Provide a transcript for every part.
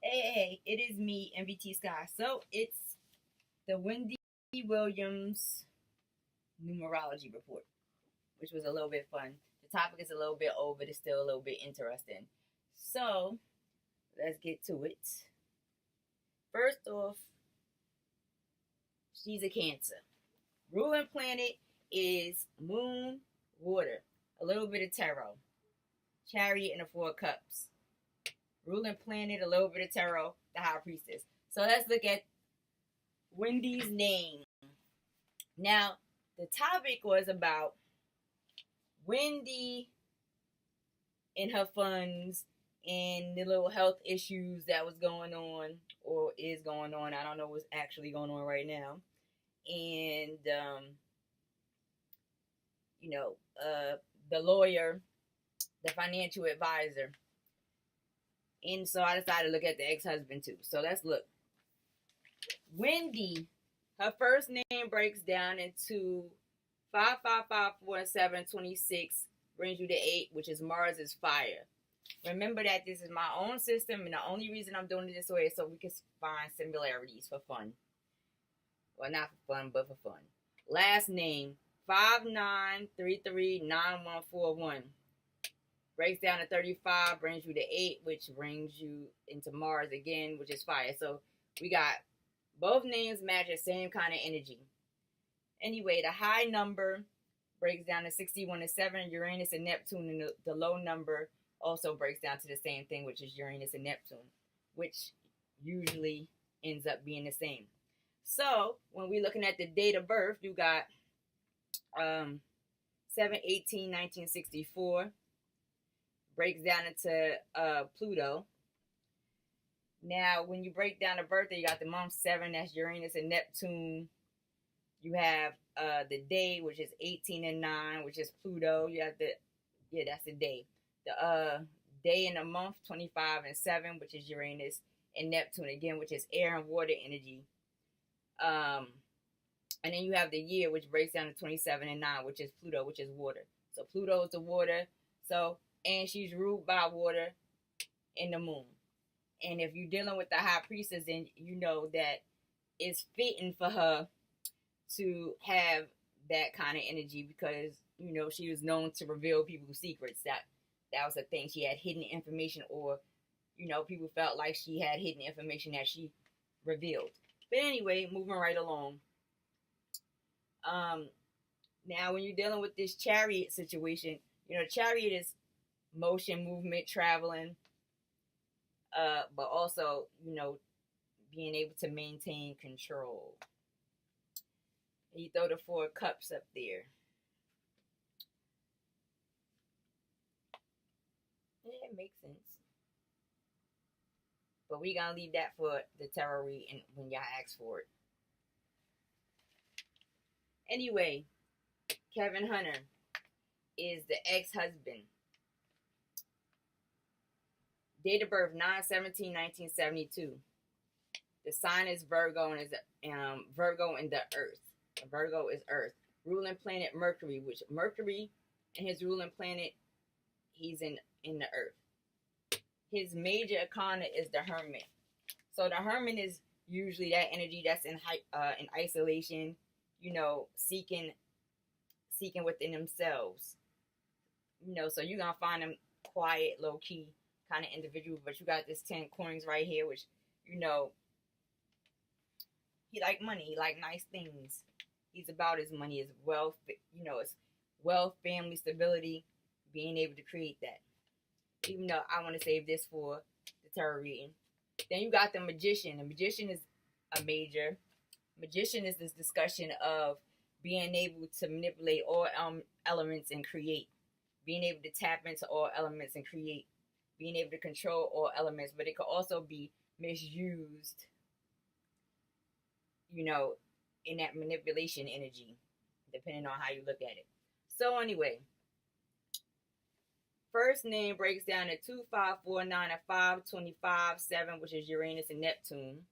Hey, it is me, NBT Sky. So it's the Wendy Williams Numerology report, which was a little bit fun. The topic is a little bit old, but it's still a little bit interesting. So let's get to it. First off, she's a Cancer. Ruling planet is Moon, Water, a little bit of Tarot, Chariot, and the Four of Cups. Ruling planet, a little bit of Tarot, the High Priestess. So let's look at Wendy's name. Now, the topic was about Wendy and her funds and the little health issues that was going on or is going on. I don't know what's actually going on right now. And, the lawyer, the financial advisor. And so I decided to look at the ex-husband too. So let's look. Wendy, her first name breaks down into 5, 5, 5, 4, and 7, 26, brings you to 8, which is Mars is fire. Remember that this is my own system, and the only reason I'm doing it this way is so we can find similarities for fun. Well, not for fun, but for fun. Last name, 59339141. Breaks down to 35, brings you to 8, which brings you into Mars again, which is fire. So we got both names match the same kind of energy. Anyway, the high number breaks down to 61 and 7, Uranus and Neptune, and the low number also breaks down to the same thing, which is Uranus and Neptune, which usually ends up being the same. So when we're looking at the date of birth, you got 7/18/1964. Breaks down into Pluto. Now, when you break down the birthday, you got the month 7, that's Uranus and Neptune. You have the day, which is 18 and 9, which is Pluto. You have that's the day. The day in the month, 25 and 7, which is Uranus and Neptune again, which is air and water energy. And then you have the year, which breaks down to 27 and 9, which is Pluto, which is water. So Pluto is the water. And she's ruled by water and the moon. And if you're dealing with the High Priestess, then you know that it's fitting for her to have that kind of energy because, she was known to reveal people's secrets. That was a thing. She had hidden information or, people felt like she had hidden information that she revealed. But anyway, moving right along. Now, when you're dealing with this Chariot situation, Chariot is motion, movement, traveling, but also, being able to maintain control. And you throw the Four Cups up there. Yeah, it makes sense. But we're going to leave that for the tarot read when y'all ask for it. Anyway, Kevin Hunter is the ex-husband. Date of birth, 9/17/1972. The sign is Virgo and is Virgo in the Earth. Virgo is Earth. Ruling planet Mercury, which Mercury and his ruling planet, he's in the Earth. His major arcana is the Hermit. So the Hermit is usually that energy that's in isolation, seeking within themselves. So you're gonna find them quiet, low key kind of individual, but you got this 10 coins right here, which, he like money, he like nice things. He's about his money, his wealth, his wealth, family, stability, being able to create that. Even though I want to save this for the tarot reading. Then you got the Magician. The Magician is a major. Magician is this discussion of being able to manipulate all elements and create. Being able to tap into all elements and create. Being able to control all elements, but it could also be misused, in that manipulation energy, depending on how you look at it. So anyway, first name breaks down to 2, 5, 4, 9, and 5, 25, 7, which is Uranus and Neptune.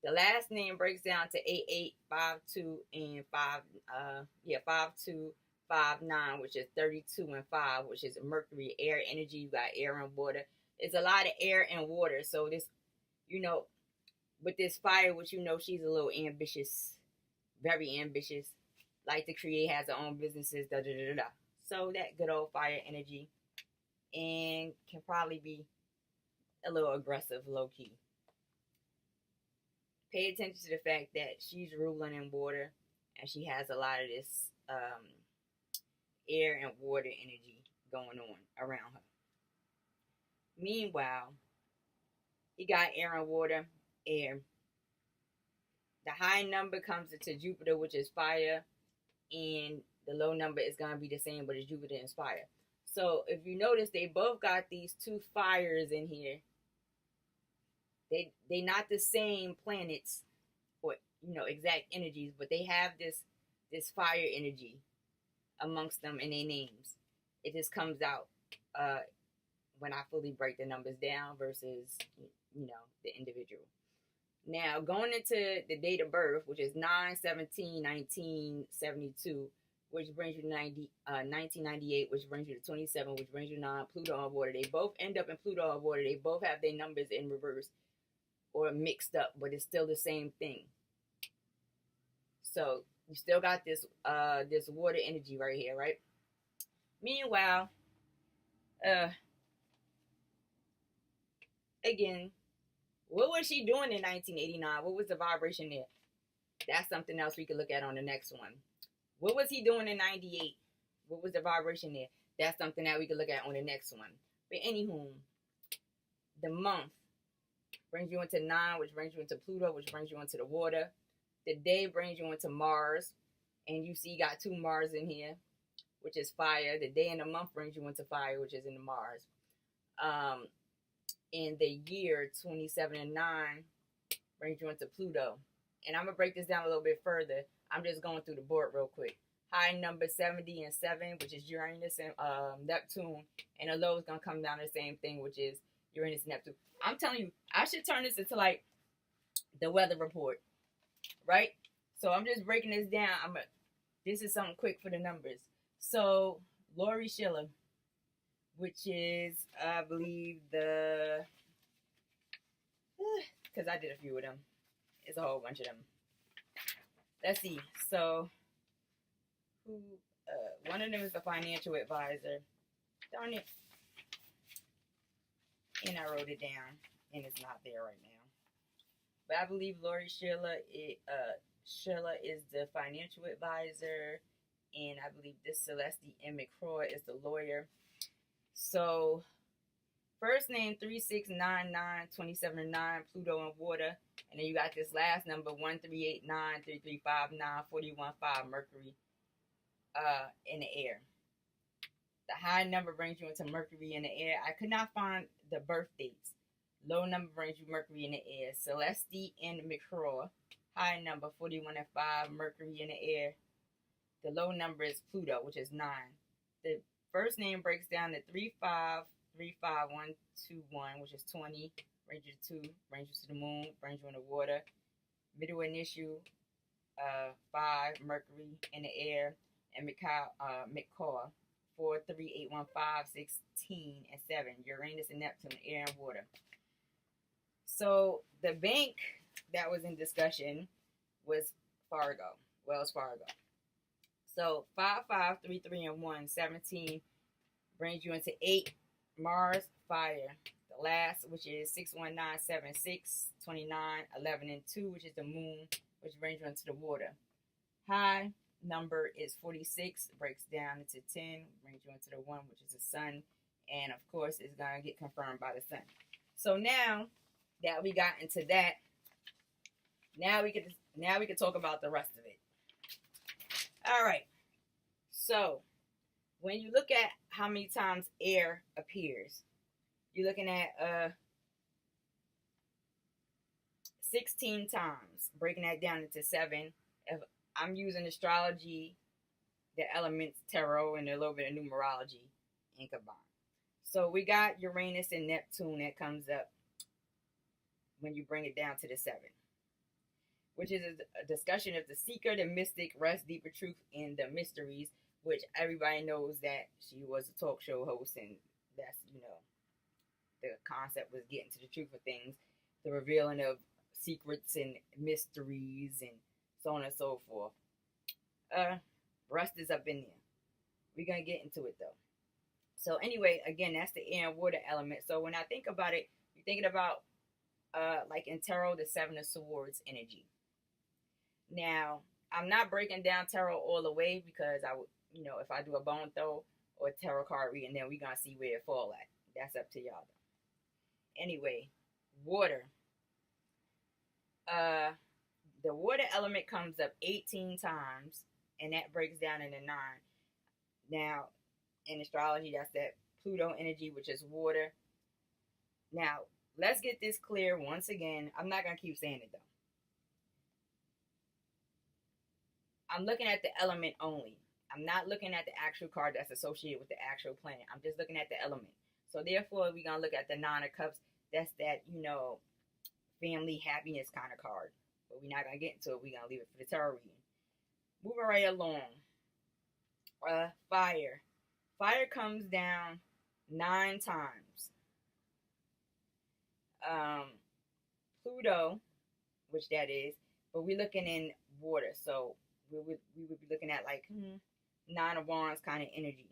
The last name breaks down to 8, 8, 5, 2, and 5, 5, 2, 5, 9, which is 32 and 5, which is Mercury, air energy. You got air and water. It's a lot of air and water. So this you know, with this fire, which you know she's a little ambitious, very ambitious, like to create, has her own businesses, da da da da. So that good old fire energy, and can probably be a little aggressive, low key. Pay attention to the fact that she's ruling in water, and she has a lot of this air and water energy going on around her. Meanwhile, you got air and water, air. The high number comes into Jupiter, which is fire, and the low number is going to be the same, but it's Jupiter and fire. So if you notice, they both got these two fires in here. They not the same planets or exact energies, but they have this fire energy amongst them in their names. It just comes out when I fully break the numbers down versus the individual. Now, going into the date of birth, which is 9/17/1972, which brings you to 1998, which brings you to 27, which brings you to 9, Pluto on water. They both end up in Pluto on water. They both have their numbers in reverse or mixed up, but it's still the same thing. So you still got this water energy right here, right? Meanwhile, again, what was she doing in 1989? What was the vibration there? That's something else we could look at on the next one. What was he doing in 98? What was the vibration there? That's something that we could look at on the next one. But anywho, the month brings you into 9, which brings you into Pluto, which brings you into the water. The day brings you into Mars. And you see you got 2 Mars in here, which is fire. The day and the month brings you into fire, which is in the Mars. In the year 27 and 9 brings you into Pluto. And I'm going to break this down a little bit further. I'm just going through the board real quick. High number 70 and 7, which is Uranus and Neptune. And the low is going to come down to the same thing, which is Uranus and Neptune. I'm telling you, I should turn this into like the weather report, right? So I'm just breaking this down. This is something quick for the numbers. So Lori Schiller, which is, I believe, because I did a few of them. It's a whole bunch of them. Let's see. So, one of them is the financial advisor. Darn it. And I wrote it down, and it's not there right now. But I believe Lori Schiller, Schiller is the financial advisor, and I believe this Celeste M. McCraw is the lawyer. So, first name 36992709, Pluto and water. And then you got this last number 138933594115, Mercury in the air. The high number brings you into Mercury in the air. I could not find the birth dates. Low number brings you Mercury in the air. Celeste N. McCraw. High number 41 and 5, Mercury in the air. The low number is Pluto, which is 9. The first name breaks down to 3535121, which is 20. Brings you to 2, brings you to the moon, brings you in the water. Middle initial 5, Mercury in the air, and McCall 4381516 and 7, Uranus and Neptune, air and water. So the bank that was in discussion was Wells Fargo. So 5533 and 1, 17 brings you into 8, Mars, fire. The last, which is 61976, 29, 11 and 2, which is the moon, which brings you into the water. High number is 46, breaks down into 10, brings you into the 1, which is the sun, and of course it's gonna get confirmed by the sun. So now that we got into that, now we can talk about the rest of it. All right. So when you look at how many times air appears, you're looking at 16 times, breaking that down into 7. If I'm using astrology, the elements, tarot, and a little bit of numerology in combined. So we got Uranus and Neptune that comes up when you bring it down to the 7, which is a discussion of the seeker, the mystic, rest, deeper truth, and the mysteries, which everybody knows that she was a talk show host, and that's, the concept was getting to the truth of things. the revealing of secrets and mysteries and so on and so forth. Rust is up in there. We're going to get into it though. So anyway, again, that's the air and water element. So when I think about it, you're thinking about like in tarot, the Seven of Swords energy. Now, I'm not breaking down tarot all the way because I would, you know, if I do a bone throw or a tarot card reading, then we're going to see where it fall at. That's up to y'all though. Anyway, water. The water element comes up 18 times, and that breaks down into 9. Now, in astrology, that's that Pluto energy, which is water. Now, let's get this clear once again. I'm not going to keep saying it, though. I'm looking at the element only. I'm not looking at the actual card that's associated with the actual planet. I'm just looking at the element. So, therefore, we're going to look at the Nine of Cups. That's that, you know, family happiness kind of card. But we're not going to get into it. We're going to leave it for the tarot reading. Moving right along. Fire. Fire comes down 9 times. Pluto, which that is, but we're looking in water. So we would be looking at like 9 of Wands kind of energy.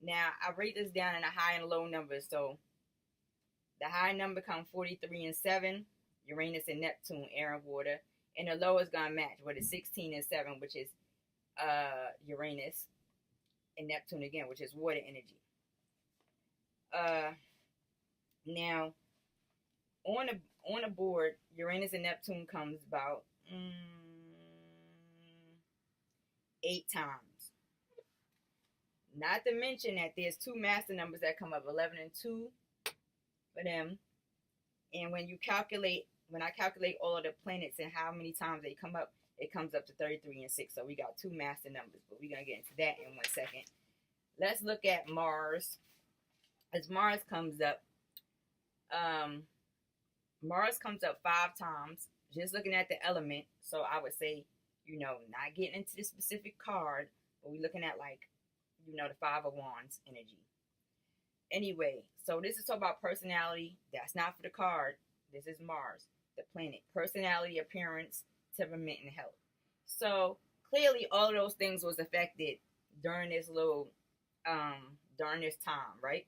Now, I rate this down in a high and low numbers. So the high number comes 43 and 7. Uranus and Neptune, air and water. And the low is going to match with a 16 and 7, which is Uranus and Neptune again, which is water energy. Now, on the board, Uranus and Neptune comes about 8 times. Not to mention that there's 2 master numbers that come up, 11 and 2 for them. And when I calculate all of the planets and how many times they come up, it comes up to 33 and 6. So we got 2 master numbers, but we're going to get into that in 1 second. Let's look at Mars. As Mars comes up, Mars comes up 5 times. Just looking at the element. So I would say, you know, not getting into the specific card, but we're looking at like, you know, the 5 of Wands energy. Anyway, so this is talking about personality. That's not for the card. This is Mars, the planet. Personality, appearance, temperament, and health. So clearly all of those things was affected during this little, during this time, right?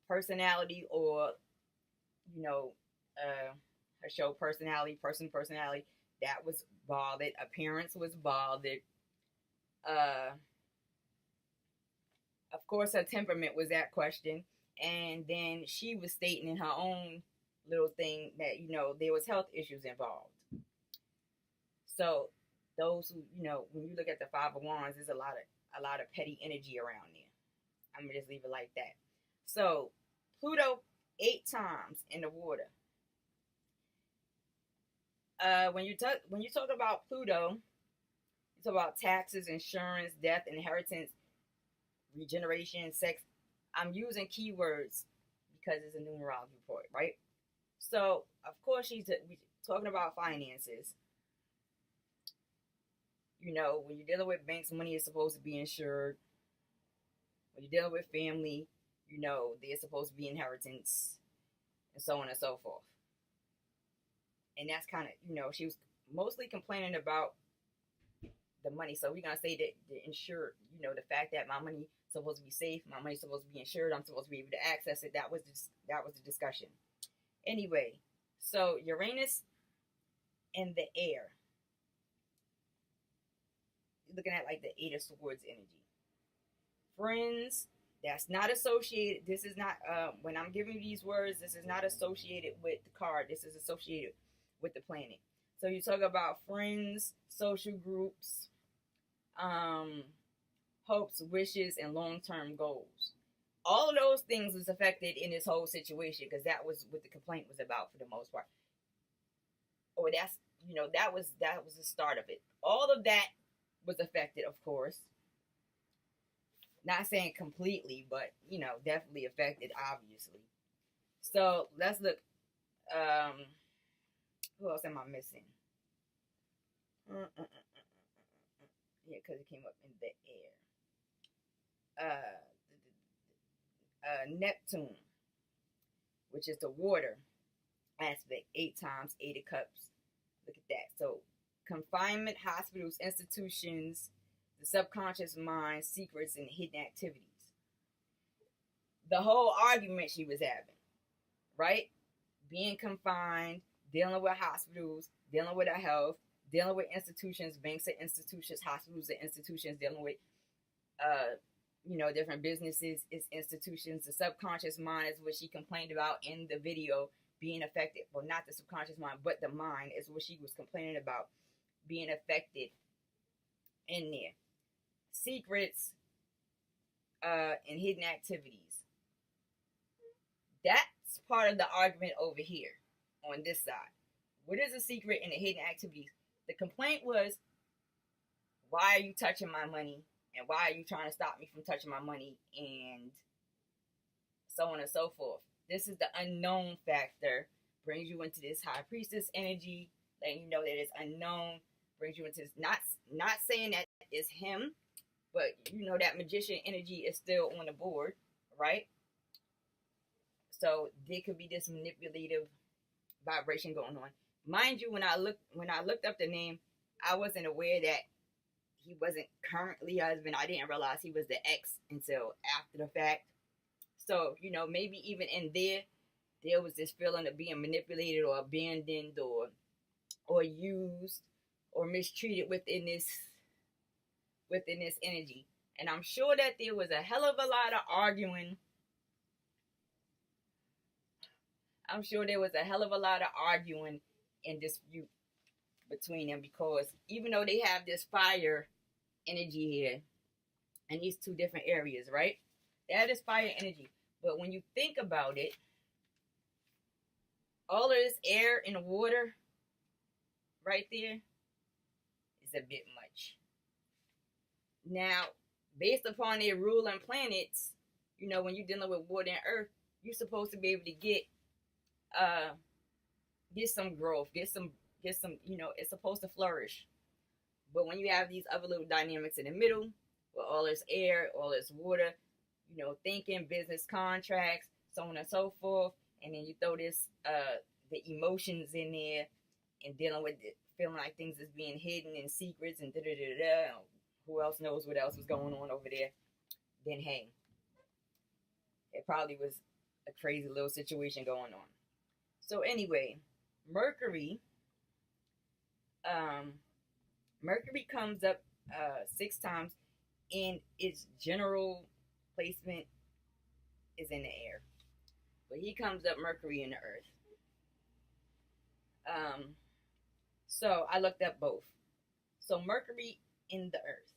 Personality, or, you know, her show personality, personality, that was bothered. Appearance was bothered. Of course, her temperament was that question. And then she was stating in her own little thing that, you know, there was health issues involved. So those who, you know, when you look at the 5 of Wands, there's a lot of petty energy around there. I'm gonna just leave it like that. So Pluto 8 times in the water. When you talk about Pluto, you talk about taxes, insurance, death, inheritance, regeneration, sex. I'm using keywords because it's a numerology report, right? So, of course, we're talking about finances. You know, when you're dealing with banks, money is supposed to be insured. When you're dealing with family, you know, there's supposed to be inheritance, and so on and so forth. And that's kind of, you know, she was mostly complaining about the money. So we're going to say that the insured, you know, the fact that my money is supposed to be safe, my money is supposed to be insured, I'm supposed to be able to access it. That was the discussion. Anyway, so Uranus in the air. You're looking at like the 8 of Swords energy. Friends, that's not associated. This is not, when I'm giving you these words, this is not associated with the card. This is associated with the planet. So you talk about friends, social groups, hopes, wishes, and long-term goals. All of those things was affected in this whole situation because that was what the complaint was about for the most part. Or that's, you know, that was the start of it. All of that was affected, of course. Not saying completely, but, you know, definitely affected, obviously. So let's look. Who else am I missing? Yeah, because it came up in the air. Neptune, which is the water. aspect. 8 times, 8 of Cups. Look at that. So confinement, hospitals, institutions, the subconscious mind, secrets, and hidden activities. The whole argument she was having, right? Being confined, dealing with hospitals, dealing with our health, dealing with institutions, banks and institutions, hospitals and institutions, dealing with different businesses, its institutions. The subconscious mind is what she complained about in the video being affected. Well, not the subconscious mind, but the mind is what she was complaining about being affected in there. Secrets and hidden activities. That's part of the argument over here on this side. What is a secret and the hidden activities? The complaint was, why are you touching my money? And why are you trying to stop me from touching my money? And so on and so forth. This is the unknown factor. Brings you into this high priestess energy. Letting you know that it's unknown. Brings you into this. Not saying that it's him. But that magician energy is still on the board. Right? So there could be this manipulative vibration going on. Mind you, when I looked up the name, I wasn't aware that he wasn't currently husband. I didn't realize he was the ex until after the fact. So, maybe even in there was this feeling of being manipulated or abandoned or used or mistreated within this energy. And I'm sure that there was a hell of a lot of arguing. I'm sure there was a hell of a lot of arguing and dispute between them, because even though they have this fire energy here in these two different areas, right? They have this fire energy. But when you think about it, all of this air and water right there is a bit much. Now, based upon their ruling planets, when you're dealing with water and earth, you're supposed to be able to get some growth, get some, it's supposed to flourish. But when you have these other little dynamics in the middle, with all this air, all this water, thinking, business contracts, so on and so forth, and then you throw this, the emotions in there, and dealing with it, feeling like things is being hidden and secrets and da-da-da-da-da. Who else knows what else was going on over there? Then hey, it probably was a crazy little situation going on. So anyway, Mercury comes up 6 times, and its general placement is in the air. But he comes up Mercury in the earth. So I looked up both. So Mercury in the earth.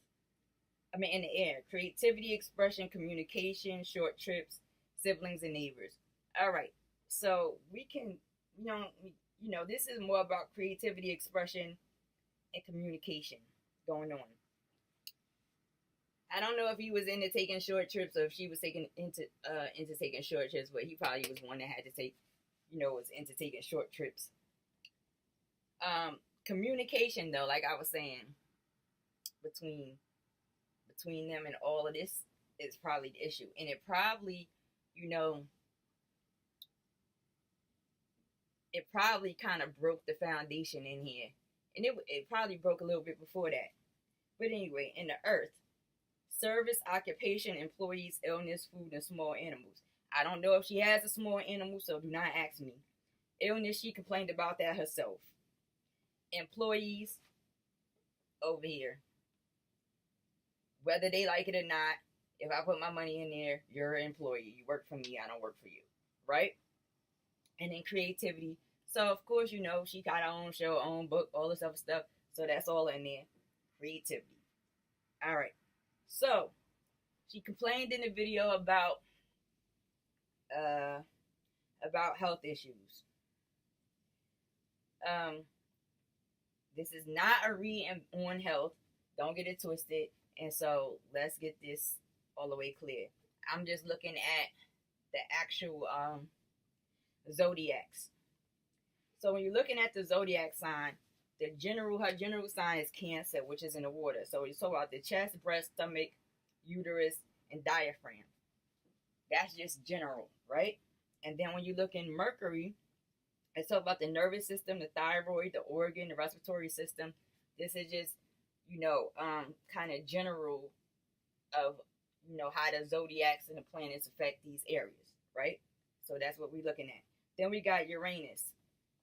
In the air. Creativity, expression, communication, short trips, siblings, and neighbors. All right. So we can, this is more about creativity, expression, and communication going on. I don't know if he was into taking short trips or if she was into taking short trips, but he probably was one that had to take, was into taking short trips. Communication, though, like I was saying, between them and all of this is probably the issue. And it probably, it probably kind of broke the foundation in here. And it probably broke a little bit before that. But anyway, in the earth, service, occupation, employees, illness, food, and small animals. I don't know if she has a small animal, so do not ask me. Illness, she complained about that herself. Employees, over here. Whether they like it or not, if I put my money in there, you're an employee. You work for me, I don't work for you. Right? And then creativity. So, of course, she got her own show, own book, all this other stuff. So that's all in there. Creativity. All right. So, she complained in the video about health issues. This is not a read on health. Don't get it twisted. And so, let's get this all the way clear. I'm just looking at the actual zodiacs. So when you're looking at the zodiac sign, her general sign is Cancer, which is in the water. So you talk about the chest, breast, stomach, uterus, and diaphragm. That's just general, right? And then when you look in Mercury, It's all about the nervous system, the thyroid, the organ, the respiratory system. This is just, kind of general of, how the zodiacs and the planets affect these areas, right? So that's what we're looking at. Then we got Uranus.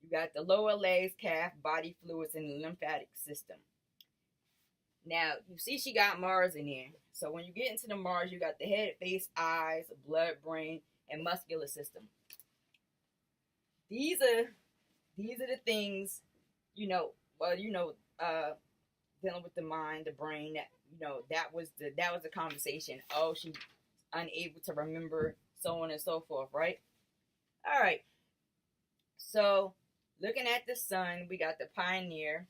You got the lower legs, calf, body fluids, and the lymphatic system. Now, you see she got Mars in there. So when you get into the Mars, you got the head, face, eyes, blood, brain, and muscular system. These are the things, dealing with the mind, the brain, that was the conversation. Oh, she's unable to remember, so on and so forth, right? All right. So, looking at the sun, we got the pioneer.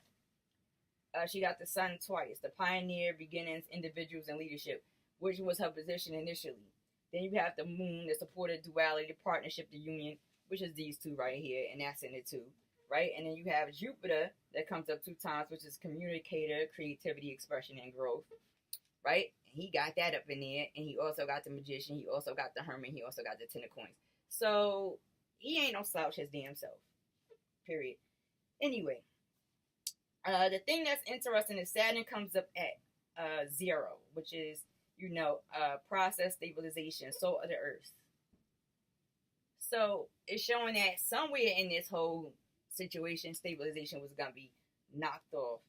She got the sun twice. The pioneer, beginnings, individuals, and leadership, which was her position initially. Then you have the moon, the supported duality, the partnership, the union, which is these two right here, and that's in it too, right? And then you have Jupiter that comes up 2 times, which is communicator, creativity, expression, and growth, right? And he got that up in there, and he also got the magician, he also got the hermit, he also got the 10 of coins. So he ain't no slouch his damn self, period. Anyway, the thing that's interesting is Saturn comes up at 0, which is, process stabilization, soul of the earth. So it's showing that somewhere in this whole situation, stabilization was going to be knocked off.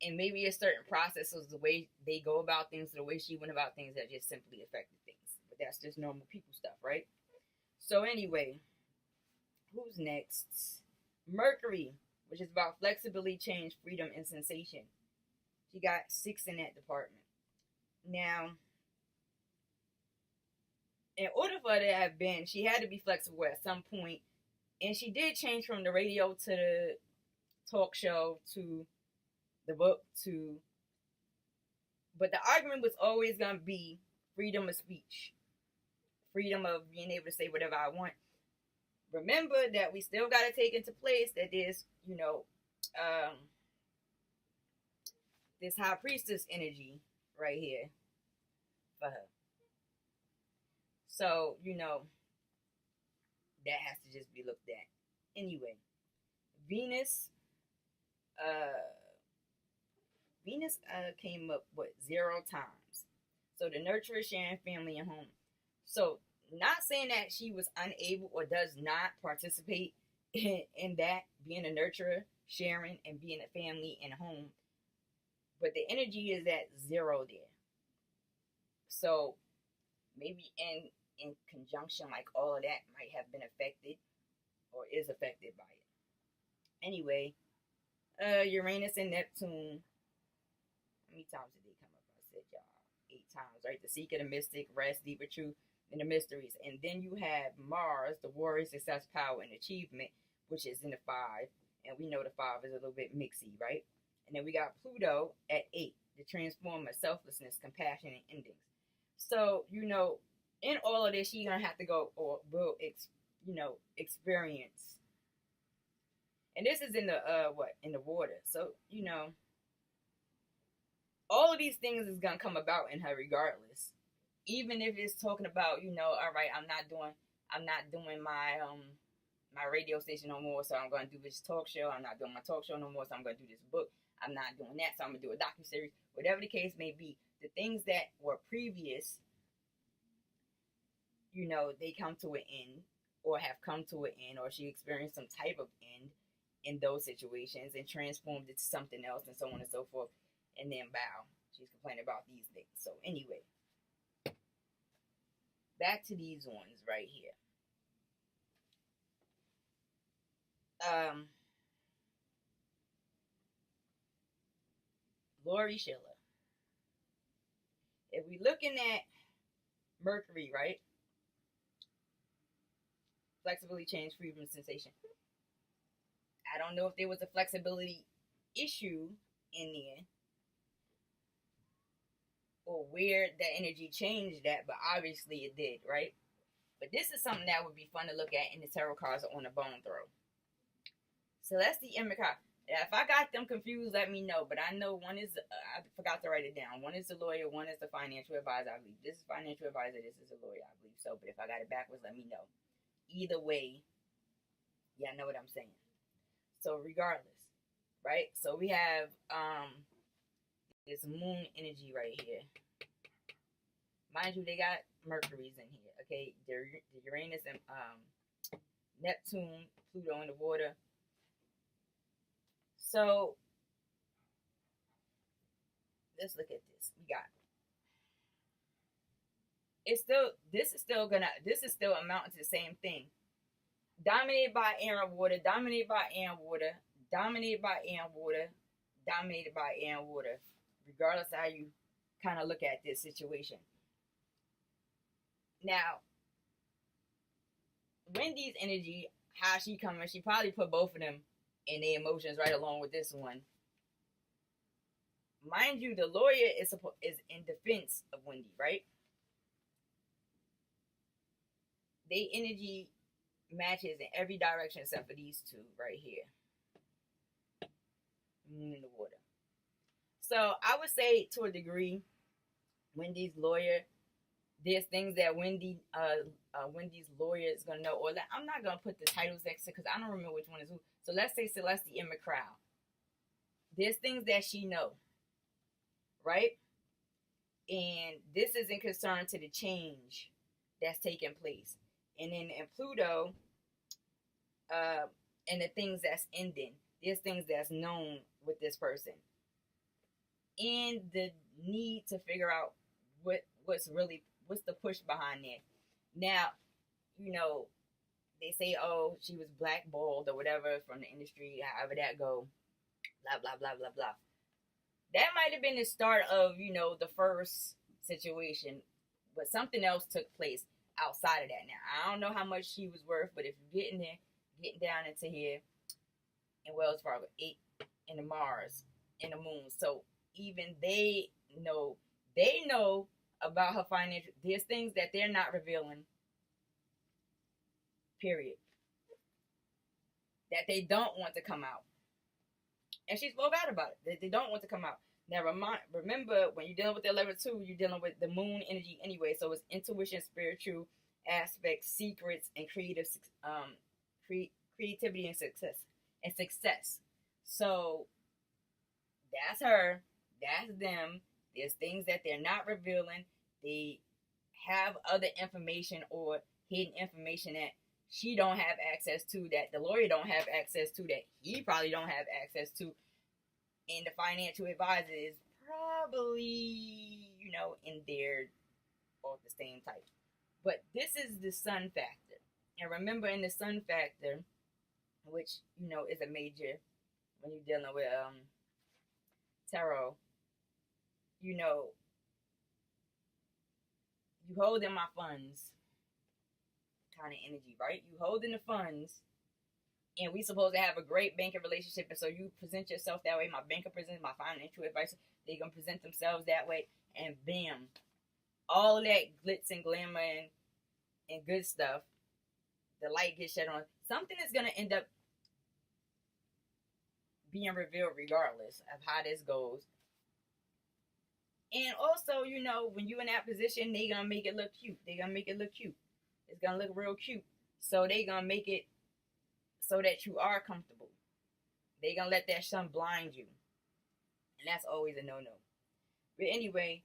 And maybe a certain process was the way they go about things, the way she went about things that just simply affected things. But that's just normal people stuff, right? So anyway, who's next? Mercury, which is about flexibility, change, freedom, and sensation. She got 6 in that department. Now, in order for her to have been, she had to be flexible at some point. And she did change from the radio to the talk show to the book to... But the argument was always going to be freedom of speech. Freedom of being able to say whatever I want. Remember that we still got to take into place that there's, this high priestess energy right here for her. So, that has to just be looked at. Anyway, Venus came up, 0 times. So the nurturer, sharing, family, and home. So, not saying that she was unable or does not participate in that, being a nurturer, sharing, and being a family and home. But the energy is at 0 there. So, maybe in conjunction, like all of that might have been affected or is affected by it. Anyway, Uranus and Neptune. How many times did they come up? I said, y'all, 8 times, right? The seeker, the mystic, rest, deeper truth, and the mysteries. And then you have Mars, the warrior, success, power, and achievement, which is in the 5. And we know the 5 is a little bit mixy, right? And then we got Pluto at 8, the transformer, selflessness, compassion, and endings. So, in all of this, you're going to have to go or will, experience. And this is in the, in the water. So, all of these things is going to come about in her regardless. Even if it's talking about, all right, I'm not doing my, my radio station no more, so I'm going to do this talk show. I'm not doing my talk show no more, so I'm going to do this book. I'm not doing that, so I'm going to do a docuseries. Whatever the case may be, the things that were previous, they come to an end or have come to an end, or she experienced some type of end in those situations and transformed it to something else and so on and so forth. And then, bow, she's complaining about these things. So anyway, back to these ones right here. Lori Schiller. If we're looking at Mercury, right? Flexibility, change, freedom, sensation. I don't know if there was a flexibility issue in there or where that energy changed that, but obviously it did, right? But this is something that would be fun to look at in the tarot cards on a bone throw. So that's the Emma card. If I got them confused, let me know. But I know one is, I forgot to write it down. One is the lawyer, one is the financial advisor, I believe. This is financial advisor, this is a lawyer, I believe so. But if I got it backwards, let me know. Either way, Yeah, I know what I'm saying. So regardless, right? So we have this moon energy right here. Mind you, they got Mercury's in here. Okay, the Uranus and Neptune, Pluto in the water. So let's look at this. We got this is still amounting to the same thing. Dominated by air and water, dominated by air and water, dominated by air and water, dominated by air and water, regardless of how you kind of look at this situation. Now, Wendy's energy, how she coming, she probably put both of them in their emotions right along with this one. Mind you, the lawyer is in defense of Wendy, right? They energy matches in every direction except for these two right here. Moon in the water. So I would say to a degree, Wendy's lawyer, there's things that Wendy's lawyer is gonna know, or I'm not gonna put the titles next to because I don't remember which one is who. So let's say Celeste in the crowd. There's things that she know, right? And this is in concern to the change that's taking place. And then in Pluto, and the things that's ending, there's things that's known with this person. And the need to figure out what's the push behind that. Now, you know, they say, oh, she was blackballed or whatever from the industry, however that go, blah, blah, blah, blah, blah. That might have been the start of, you know, the first situation, but something else took place outside of that. Now, I don't know how much she was worth, but if you're getting down into here in Wells Fargo, 8 in the Mars, in the moon, so even they know about her financial, there's things that they're not revealing, period, that they don't want to come out. And she spoke out about it, that they don't want to come out. Now, remember, when you're dealing with the 11-2, you're dealing with the moon energy anyway, so it's intuition, spiritual aspects, secrets, and creativity and success. So that's her, that's them. There's things that they're not revealing. They have other information or hidden information that she don't have access to, that the lawyer don't have access to, that he probably don't have access to, and the financial advisor is probably, you know, in there of the same type. But this is the sun factor. And remember, in the sun factor, which, you know, is a major when you're dealing with tarot, you know, you hold in my funds kind of energy, right? You hold in the funds, and we supposed to have a great banking relationship, and so you present yourself that way. My banker presents, my financial advisor, they're going to present themselves that way, and bam, all that glitz and glamour and good stuff, the light gets shed on. Something is going to end up being revealed regardless of how this goes. And also, you know, when you're in that position, they're going to make it look cute. They're going to make it look cute. It's going to look real cute. So they're going to make it so that you are comfortable. They're going to let that sun blind you. And that's always a no-no. But anyway,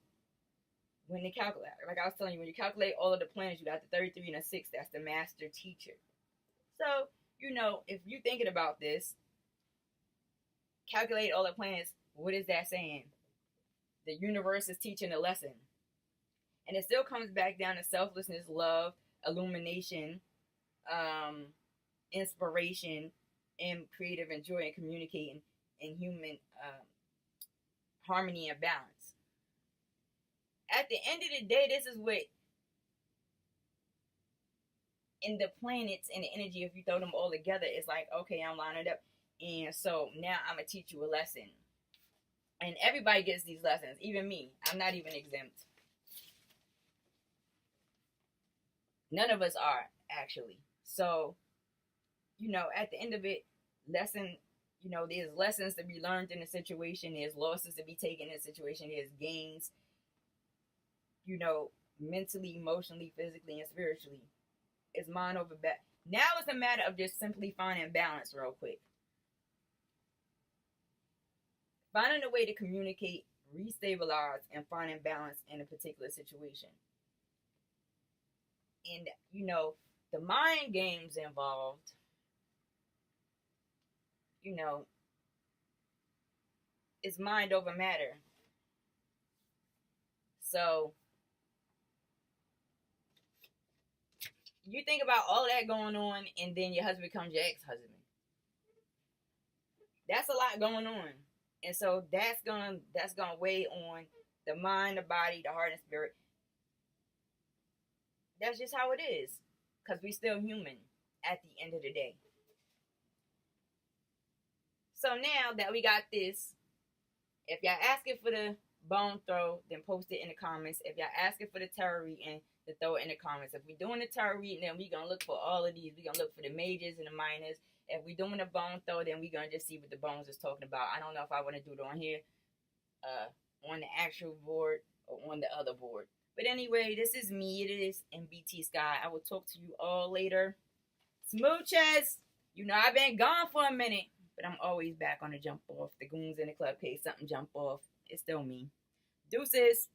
when they calculate, like I was telling you, when you calculate all of the planets, you got the 33 and the 6. That's the master teacher. So, you know, if you're thinking about this, calculate all the planets, what is that saying? The universe is teaching a lesson. And it still comes back down to selflessness, love, illumination, inspiration, and creative and joy, and communicating in human harmony and balance. At the end of the day, this is what, in the planets and the energy, if you throw them all together, it's like, okay, I'm lining up. And so now I'm going to teach you a lesson. And everybody gets these lessons, even me. I'm not even exempt. None of us are, actually. So, you know, at the end of it, lesson, you know, there's lessons to be learned in the situation. There's losses to be taken in the situation. There's gains, you know, mentally, emotionally, physically, and spiritually. It's mind over Now it's a matter of just simply finding balance real quick. Finding a way to communicate, restabilize, and finding balance in a particular situation. And, you know, the mind games involved, you know, is mind over matter. So, you think about all that going on, and then your husband becomes your ex-husband. That's a lot going on. And so that's gonna weigh on the mind, the body, the heart, and spirit. That's just how it is. Because we still human at the end of the day. So now that we got this, if y'all asking for the bone throw, then post it in the comments. If y'all asking for the tarot reading, then throw it in the comments. If we're doing the tarot reading, then we're going to look for all of these. We're going to look for the majors and the minors. If we're doing a bone throw, then we're going to just see what the bones is talking about. I don't know if I want to do it on here, on the actual board, or on the other board. But anyway, this is me. It is NBT Sky. I will talk to you all later. Smooches! You know, I've been gone for a minute, but I'm always back on the jump off. The goons in the club case, something jump off. It's still me. Deuces!